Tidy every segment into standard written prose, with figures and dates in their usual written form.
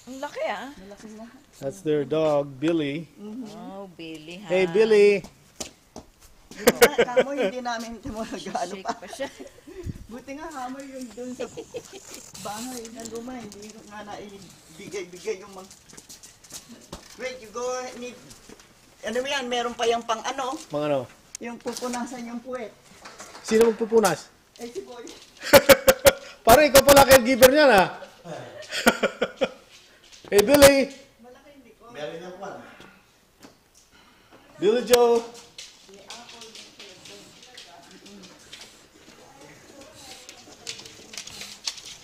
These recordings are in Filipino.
Ang laki ah. Malaki na. That's their dog, Billy. Oh, Billy ha. Hey, Billy. Kamoy, hindi namin tumulag ano Shake pa. pa siya. Buti nga hamoy yung doon sa bahay na luma. Hindi nga naibigay-bigay yung mga... Wait, you go need... Ano mo yan? Meron pa yung pang ano? Mga ano? Yung pupunasan yung puwet. Sino magpupunas? Eh si Boy. Parang ikaw pala caregiver niyan, ha? Hey, Billy. Meron yung kwan. Billy Joe.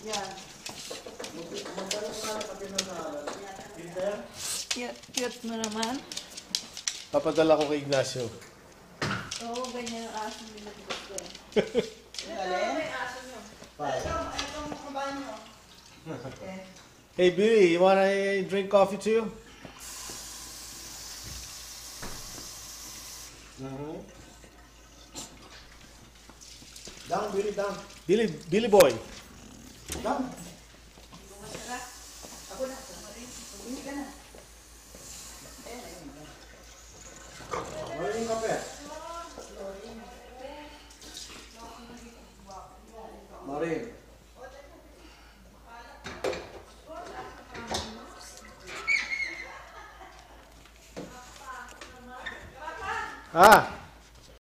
Yan. Cute mo naman. Papadala ko kay Ignacio. Oo, ganyan ang aso nila gusto. Galing. Itong kabayan mo. Hey, Billy, you wanna drink coffee too? Down, Billy, down. Billy boy. Down. Hindi ka na. Ano yung kape? Marin. Ah,